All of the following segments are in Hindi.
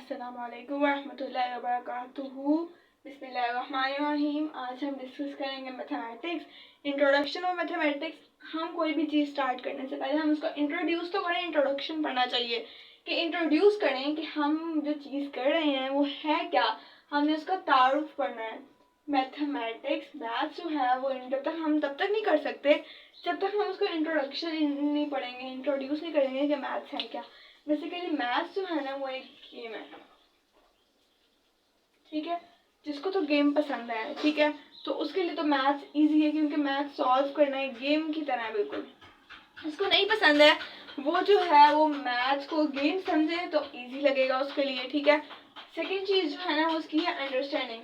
अस्सलाम वालेकुम वरहमतुल्लाहि वबरकातुहू। बिस्मिल्लाहिर्रहमानिर्रहीम। आज हम डिस्कस करेंगे मैथमेटिक्स, इंट्रोडक्शन ऑफ मैथमेटिक्स। हम कोई भी चीज़ स्टार्ट करने से पहले हम उसको इंट्रोड्यूस तो करें, इंट्रोडक्शन पढ़ना चाहिए कि इंट्रोड्यूस करें कि हम जो चीज़ कर रहे हैं वो है क्या, हमने उसका तारुफ पढ़ना है। मैथमेटिक्स मैथ्स जो है वो जब तक हम तब तक नहीं कर सकते जब तक हम उसको इंट्रोडक्शन नहीं पढ़ेंगे, इंट्रोड्यूस नहीं करेंगे कि मैथ्स है क्या। बेसिकली मैथ्स जो है ना वो एक गेम है, ठीक है। जिसको तो गेम पसंद है, ठीक है, तो उसके लिए तो मैथ्स इजी है क्योंकि मैथ्स सॉल्व करना एक गेम की तरह है बिल्कुल। जिसको नहीं पसंद है वो जो है वो मैथ्स को गेम समझे तो इजी लगेगा उसके लिए, ठीक है। सेकेंड चीज जो है ना वो उसकी है अंडरस्टैंडिंग।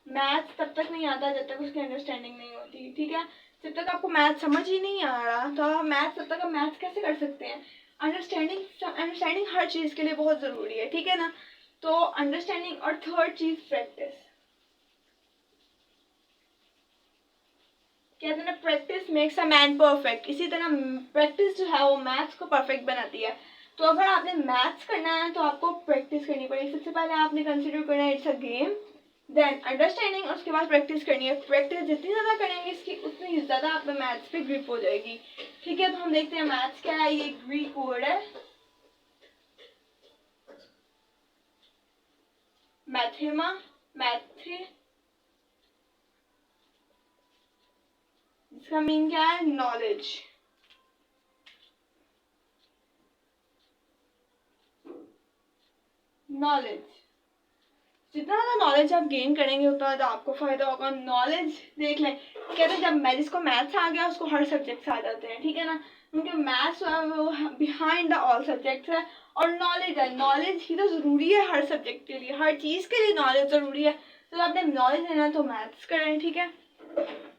मैथ्स तब तक नहीं आता जब तक उसकी अंडरस्टैंडिंग नहीं होती, ठीक है। जब तक आपको मैथ समझ ही नहीं आ रहा तो आप मैथ्स तब तक आप मैथ्स कैसे कर सकते हैं। अंडरस्टैंडिंग हर चीज के लिए बहुत जरूरी है, ठीक है ना। तो अंडरस्टैंडिंग और थर्ड चीज प्रैक्टिस। कहते हैं ना practice makes a man perfect, इसी तरह प्रैक्टिस जो है वो मैथ्स को परफेक्ट बनाती है। तो अगर आपने मैथ्स करना है तो आपको प्रैक्टिस करनी पड़ेगी। सबसे पहले आपने कंसिडर करना है it's a game, then understanding, और उसके बाद प्रैक्टिस करनी है। प्रैक्टिस जितनी ज़्यादा करेंगे इसकी उतनी ज़्यादा आप में मैथ्स पे ग्रिप हो जाएगी, ठीक है। तो हम देखते हैं मैथ्स क्या है। ये ग्रीक वर्ड है मैथेमा, मैथे, इसका मीन क्या है, नॉलेज। नॉलेज, जितना ज़्यादा नॉलेज आप गेन करेंगे उतना ज़्यादा आपको फायदा होगा। नॉलेज देख लें, कहते हैं जब जिसको मैथ्स आ गया उसको हर सब्जेक्ट्स आ जाते हैं, ठीक है ना। क्योंकि मैथ्स वो बिहाइंड द ऑल सब्जेक्ट्स है और नॉलेज है, नॉलेज ही तो ज़रूरी है हर सब्जेक्ट के लिए, हर चीज़ के लिए नॉलेज ज़रूरी है। तो आपने नॉलेज लेना है तो मैथ्स करें, ठीक है।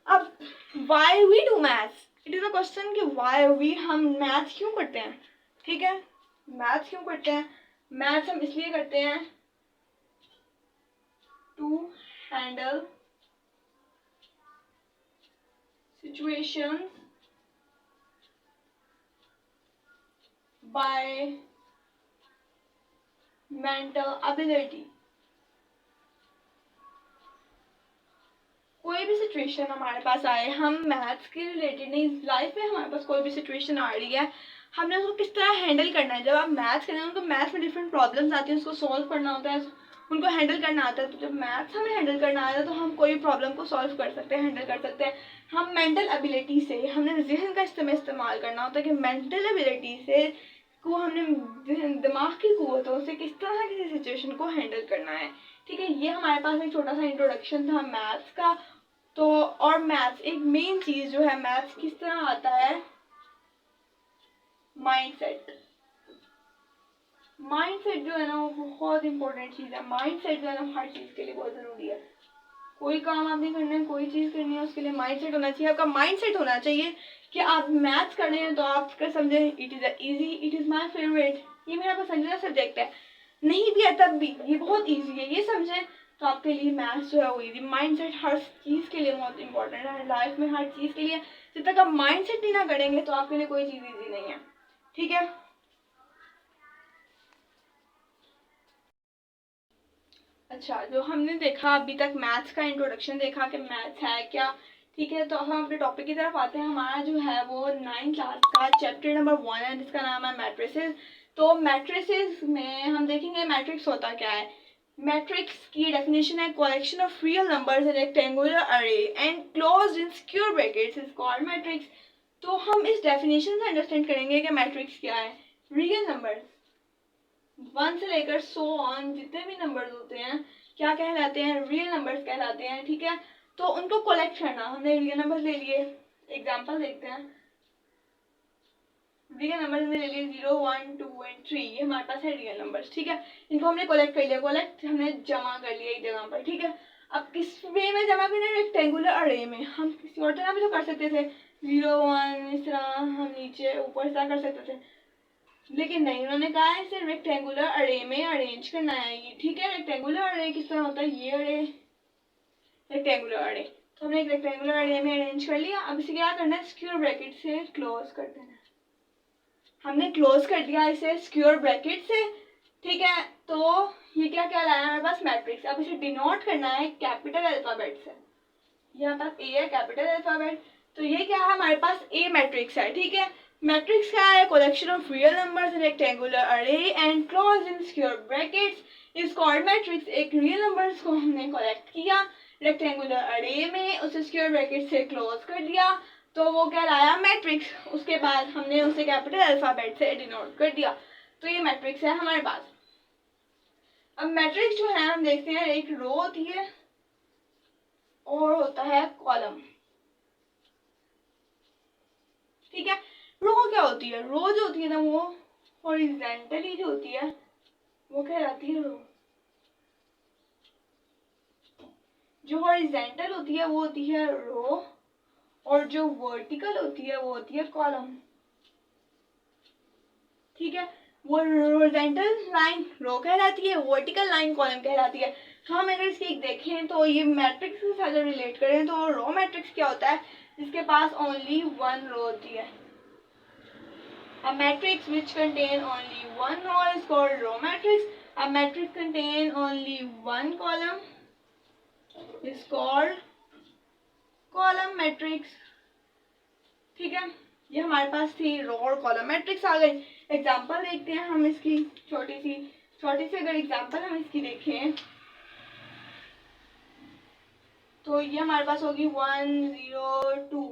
अब why we do maths, it is a question कि वाई वी, हम मैथ्स क्यों करते हैं, ठीक है। मैथ्स क्यों करते हैं, मैथ्स हम इसलिए करते हैं to handle situations by mental ability। कोई भी सिचुएशन हमारे पास आए, हम मैथ्स के रिलेटेड नहीं, लाइफ में हमारे पास कोई भी सिचुएशन आ रही है, हमने उसको किस तरह हैंडल करना है। जब आप मैथ्स करें उनको मैथ्स में डिफरेंट प्रॉब्लम्स आती हैं, उसको सॉल्व करना होता है, उनको हैंडल करना आता है। तो जब मैथ्स हमें हैंडल करना आता है तो हम कोई प्रॉब्लम को सॉल्व कर सकते हैं, हैंडल कर सकते हैं। हम मेंटल एबिलिटी से, हमने जहन का इस्तेमाल करना होता है कि मेंटल एबिलिटी से को हमने दिमाग की कुव्वतों से किस तरह किसी सिचुएशन को हैंडल करना है, ठीक है। ये हमारे पास एक छोटा सा इंट्रोडक्शन था मैथ्स का। तो और मैथ्स एक मेन चीज जो है, मैथ्स किस तरह आता है, माइंडसेट। माइंडसेट जो है ना वो बहुत इंपॉर्टेंट चीज है। माइंडसेट जो है ना हर चीज के लिए बहुत जरूरी है। कोई काम आपने करना है, कोई चीज करनी है, उसके लिए माइंडसेट होना चाहिए। आपका माइंडसेट होना चाहिए कि आप मैथ्स कर रहे हैं तो आप समझे it is easy, it is my favourite, ये मेरा पसंदीदा सब्जेक्ट है। नहीं भी है तब भी ये बहुत ईजी है, ये समझें तो आपके लिए मैथ्स जो है वो इजी। माइंडसेट हर चीज़ के लिए बहुत इंपॉर्टेंट है, लाइफ में हर चीज़ के लिए। जब तक आप माइंडसेट नहीं ना करेंगे तो आपके लिए कोई चीज़ इजी नहीं है, ठीक है। अच्छा, जो हमने देखा अभी तक मैथ्स का इंट्रोडक्शन देखा कि मैथ्स है क्या, ठीक है। तो अब हम अपने टॉपिक की तरफ आते हैं। हमारा जो है वो 9th क्लास का चैप्टर नंबर 1 है जिसका नाम है मैट्रिसेस। तो मैट्रिसेस में हम देखेंगे मैट्रिक्स होता क्या है। मैट्रिक्स की डेफिनेशन है collection of real numbers in rectangular array and closed in square brackets is called matrix. तो हम इस डेफिनेशन से अंडरस्टैंड करेंगे कि मैट्रिक्स क्या है। रियल नंबर्स 1 से लेकर 100 ऑन जितने भी नंबर्स होते हैं क्या कहलाते हैं, रियल नंबर्स कहलाते हैं, ठीक है। तो उनको कलेक्ट करना, हमने रियल नंबर्स ले लिए, एग्जांपल देखते हैं। रियल नंबर हमने ले लिए 0 1 2 एंड 3, ये हमारे पास है रियल नंबर्स, ठीक है। इनको हमने कलेक्ट कर लिया, कलेक्ट हमने जमा कर लिया एक जगह पर, ठीक है। अब किस वे में जमा करना है, रेक्टेंगुलर अरे में। हम किसी और तरह भी तो कर सकते थे, 0 1 इस तरह हम नीचे ऊपर इस तरह कर सकते थे, लेकिन नहीं, उन्होंने कहा है इसे रेक्टेंगुलर अरे में अरेंज करना है ये, ठीक है। रेक्टेंगुलर अरे किस तरह होता है, ये अरे रेक्टेंगुलर अरे, तो हमने एक रेक्टेंगुलर अरे में अरेंज कर लिया। अब इसे क्या करना है, स्क्वायर ब्रैकेट से क्लोज कर देना है। हमने क्लोज कर दिया इसे स्क्वायर ब्रैकेट से, ठीक है। तो ये क्या क्या लाया हमारे पास, मैट्रिक्स। अब इसे डिनोट करना है कैपिटल अल्फाबेट से। यहाँ पास ए है कैपिटल अल्फाबेट, तो ये क्या है हमारे पास ए मैट्रिक्स है, ठीक है। मैट्रिक्स क्या है, collection of real numbers in rectangular array and close in square brackets is called matrix. एक रियल नंबर्स को हमने कलेक्ट किया रेक्टेंगुलर अरे में, उसे स्क्वायर ब्रैकेट से क्लोज कर दिया, तो वो क्या लाया, मैट्रिक्स। उसके बाद हमने उसे कैपिटल अल्फाबेट से डिनोट कर दिया, तो ये मैट्रिक्स है हमारे पास। अब मैट्रिक्स जो है हम देखते हैं, एक रो होती है और होता है कॉलम, ठीक है। रो क्या होती है, रो जो होती है ना वो हॉरिजॉन्टली जो होती है वो कहलाती है रो। जो हॉरिजॉन्टल होती है वो होती है रो, और जो वर्टिकल होती है वो होती है कॉलम, ठीक है। वो हॉरिजॉन्टल लाइन रो कहलाती है, वर्टिकल लाइन कॉलम कहलाती है। तो हम अगर इसकी देखें तो ये मैट्रिक्स के साथ रिलेट करें तो रो मैट्रिक्स क्या होता है, जिसके पास ओनली वन रो होती है। A matrix which contain only one row is called row matrix. A matrix contain only one column is called column matrix. ठीक है, ये हमारे पास थी रो और कॉलम मैट्रिक्स आ गई। एग्जांपल देखते हैं हम इसकी, छोटी सी अगर एग्जांपल हम इसकी देखें तो ये हमारे पास होगी 1 0 2।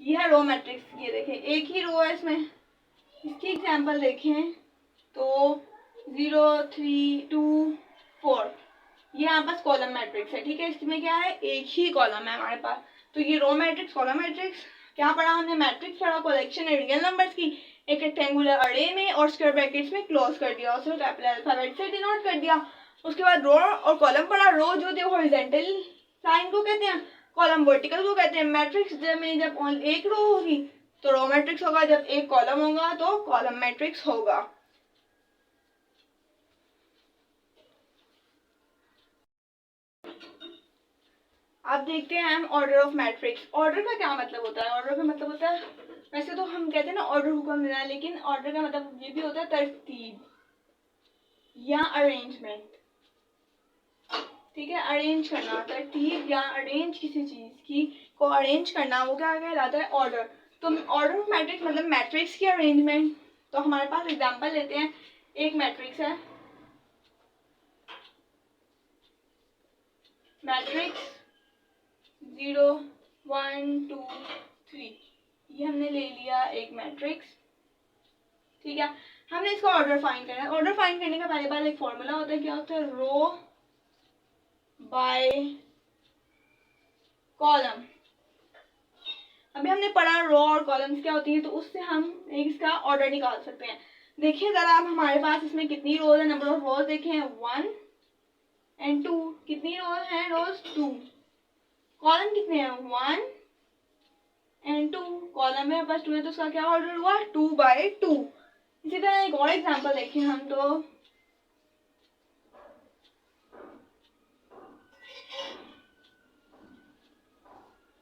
ये है रो मैट्रिक्स, ये देखें एक ही रो है इसमें। इसकी एग्जांपल देखें तो 0 3 2 4, ये यहाँ पास कॉलम मैट्रिक्स है, ठीक है। इसमें क्या है, एक ही कॉलम है हमारे पास। तो ये रो मैट्रिक्स, कॉलम मैट्रिक्स। क्या पढ़ा हमने, मैट्रिक्स पढ़ा कलेक्शन है रियल नंबर्स की एक रेक्टेंगुलर अरे में और स्क्वायर ब्रैकेट्स में क्लोज कर दिया, उसे कैपिटल अल्फाबेट से डिनोट कर दिया। उसके बाद रो और कॉलम पढ़ा। रो जो थे हॉरिजॉन्टल लाइन को कहते हैं, कॉलम वर्टिकल को कहते हैं। मैट्रिक्स में जब एक रो होगी तो रो मैट्रिक्स होगा, जब एक कॉलम होगा तो कॉलम मैट्रिक्स होगा। अब देखते हैं हम ऑर्डर ऑफ मैट्रिक्स। ऑर्डर का क्या मतलब होता है, ऑर्डर का मतलब होता है, वैसे तो हम कहते हैं ना ऑर्डर हुक्म देना, लेकिन ऑर्डर का मतलब ये भी होता है तरतीब या अरेंजमेंट, ठीक है। अरेंज करना, तरतीब या अरेंज किसी चीज की को अरेंज करना, वो क्या कहलाता है, ऑर्डर। तो ऑर्डर ऑफ मैट्रिक्स मतलब मैट्रिक्स की अरेंजमेंट। तो हमारे पास एग्जांपल लेते हैं, एक मैट्रिक्स है, मैट्रिक्स 0 1 2 3, ये हमने ले लिया एक मैट्रिक्स, ठीक है। हमने इसका ऑर्डर फाइंड करना है। ऑर्डर फाइंड करने का पहले बार एक फॉर्मूला होता है, क्या होता है, रो बाय कॉलम। अभी हमने पढ़ा रो और कॉलम्स क्या होती है, तो उससे हम एक इसका ऑर्डर निकाल सकते हैं। देखिए जरा, अब हमारे पास इसमें कितनी रोज है, नंबर ऑफ रोज देखें 1 एंड 2, कितनी रोज हैं, रोज 2। कॉलम कितने हैं, 1 एंड 2, कॉलम में बस 2 है, तो उसका क्या ऑर्डर हुआ, 2 बाय 2। इसी तरह एक और एग्जांपल देखें हम, तो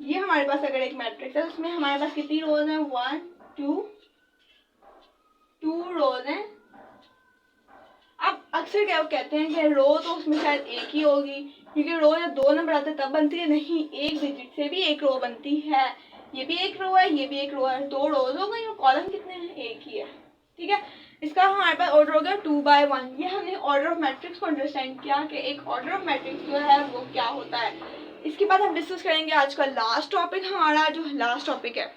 ये हमारे पास अगर एक मैट्रिक्स है, उसमें हमारे पास कितनी रोज हैं, 1 2 2 रोज हैं। अब अक्सर क्या कहते हैं कि रो तो उसमें शायद एक ही होगी, क्योंकि रो जब 2 नंबर आते हैं तब बनती है, नहीं, एक डिजिट से भी एक रो बनती है। ये भी एक रो है, ये भी एक रो है, 2 रोज हो गई और कॉलम कितने हैं, एक ही है, ठीक है। इसका हमारे पास ऑर्डर हो गया 2 बाय 1। ये हमने ऑर्डर ऑफ मैट्रिक्स को अंडरस्टैंड किया कि एक ऑर्डर ऑफ मैट्रिक्स जो है वो क्या होता है। इसके बाद हम डिस्कस करेंगे आज का लास्ट टॉपिक, हमारा जो लास्ट टॉपिक है।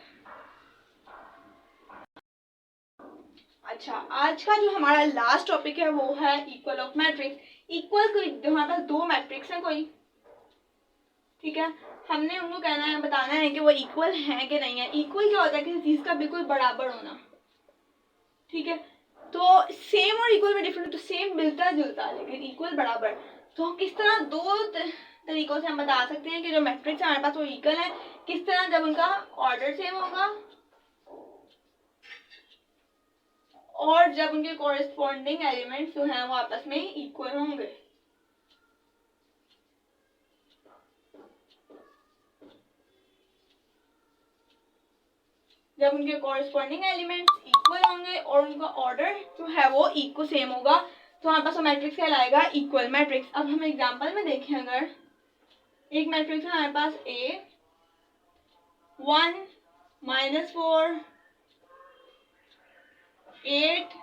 अच्छा, आज का जो हमारा लास्ट टॉपिक है वो है इक्वल ऑफ मैट्रिक्स। इक्वल जो हमारे पास दो मैट्रिक्स हैं कोई, ठीक है, हमने उनको कहना है, बताना है कि वो इक्वल हैं कि नहीं है। इक्वल क्या होता है, किसी चीज का बिल्कुल बराबर होना, ठीक है। तो सेम और इक्वल में डिफरेंट, तो सेम मिलता जुलता लेकिन इक्वल बराबर। तो हम किस तरह दो तरीकों से हम बता सकते हैं कि जो मैट्रिक्स है हमारे पास वो इक्वल है। किस तरह, जब उनका ऑर्डर सेम होगा और जब उनके कॉरेस्पॉन्डिंग एलिमेंट्स जो हैं वो आपस में इक्वल होंगे। जब उनके कॉरेस्पॉन्डिंग एलिमेंट्स इक्वल होंगे ऑर्डर जो है वो इक्वल सेम होगा, तो हमारे पास मैट्रिक्स कहलाएगा इक्वल मैट्रिक्स। अब हम एग्जांपल में देखें, अगर एक मैट्रिक्स है हमारे पास A 1 -4 8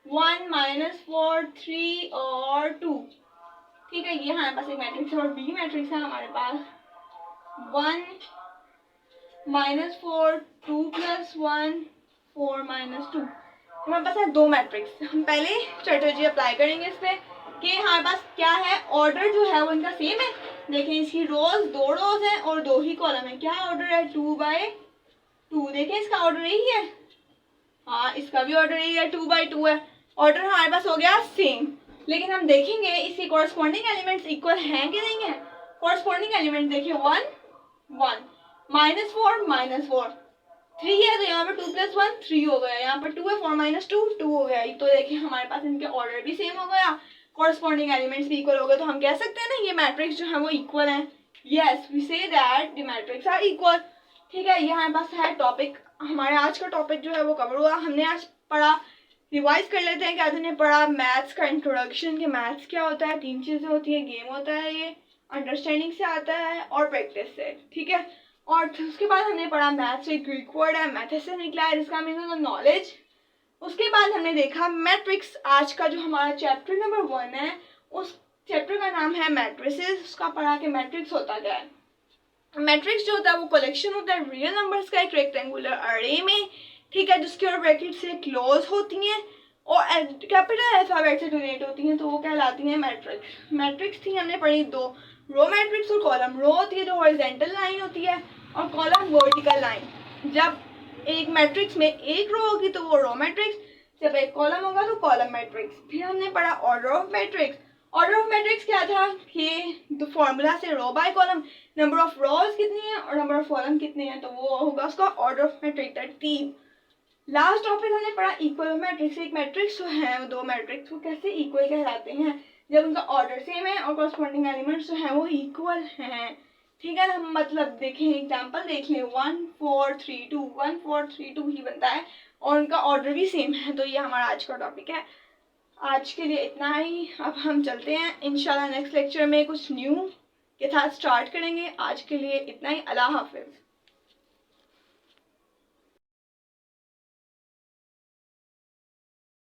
1 -4 3 और 2, ठीक है, ये हमारे पास एक मैट्रिक्स है। और बी मैट्रिक्स है हमारे पास 1 -4 2 + 1 4 -2। हमारे पास है दो मैट्रिक्स। हम पहले स्ट्रेटजी अप्लाई करेंगे इस पे कि हमारे पास क्या है, ऑर्डर जो है वो इनका सेम है। देखें इसकी रोज 2 रोज हैं और 2 ही कॉलम है। क्या ऑर्डर है, 2/2। देखें इसका ऑर्डर यही है, हाँ इसका भी ऑर्डर यही है, 2/2 है। ऑर्डर हमारे पास हो गया सेम। लेकिन हम देखेंगे इसके कॉरस्पॉन्डिंग एलिमेंट्स इक्वल हैं कि नहीं है। कॉरस्पॉन्डिंग एलिमेंट देखिए 1 1 -4 -4 3 है, तो यहाँ पर 2 + 1 3 हो गया। यहाँ पर 2 है, 4 - 2 2 हो गया। तो देखिए हमारे पास इनके ऑर्डर भी सेम हो गया, कॉरस्पॉन्डिंग एलिमेंट्स भी इक्वल हो गए। तो हम कह सकते हैं ना ये मैट्रिक्स जो है वो इक्वल है। Yes, we say that the matrix are equal. ठीक है, ये हमारे पास है टॉपिक। हमारे आज का टॉपिक जो है वो कवर हुआ। हमने आज पढ़ा, रिवाइज कर लेते हैं कि आज हमने पढ़ा मैथ्स का इंट्रोडक्शन, कि मैथ्स क्या होता है। 3 चीज़ें होती है, गेम होता है, ये अंडरस्टैंडिंग से आता है और प्रैक्टिस से, ठीक है। और उसके बाद हमने पढ़ा मैथ्स एक ग्रीक वर्ड है, मैथ्स से निकला है, जिसका मीनिंग है नॉलेज। उसके बाद हमने देखा मैट्रिक्स। आज का जो हमारा चैप्टर नंबर 1 है, उस चैप्टर का नाम है मैट्रिसेस। उसका पढ़ा कि मैट्रिक्स होता क्या है। मैट्रिक्स जो होता है वो कलेक्शन होता है रियल नंबर्स का एक रेक्टेंगुलर अरे में, ठीक है, जिसके और ब्रैकेट से क्लोज होती हैं और कैपिटल अल्फाबेट से डोनेट होती हैं, तो वो कहलाती हैं मैट्रिक्स। मैट्रिक्स थी हमने पढ़ी दो, रो मैट्रिक्स और कॉलम। रो होती है जो हॉरिजॉन्टल लाइन होती है और कॉलम वर्टिकल लाइन। जब एक मैट्रिक्स में एक रो होगी तो वो रो मैट्रिक्स, जब एक कॉलम होगा तो कॉलम मैट्रिक्स। फिर हमने पढ़ा order of matrix. Order of matrix क्या था कि फॉर्मूला से row by column, number of rows कितनी है और नंबर ऑफ कॉलम कितने हैं, तो वो होगा उसका ऑर्डर ऑफ मैट्रिक्स, तरतीब। लास्ट टॉपिक हमने पढ़ा इक्वल ऑफ मैट्रिक्स। एक मैट्रिक्स जो है वो दो मैट्रिक्स वो कैसे इक्वल कहलाते हैं, जब उनका ऑर्डर सेम है और कॉरस्पॉन्डिंग एलिमेंट्स जो हैं वो इक्वल हैं, ठीक है ना। हम मतलब देखें, एग्जांपल देख लें, 1 4 3 2 1 4 3 2 ही बनता है और उनका ऑर्डर भी सेम है। तो ये हमारा आज का टॉपिक है। आज के लिए इतना ही। अब हम चलते हैं, इंशाल्लाह नेक्स्ट लेक्चर में कुछ न्यू के साथ स्टार्ट करेंगे। आज के लिए इतना ही। अल्लाह हाफिज़।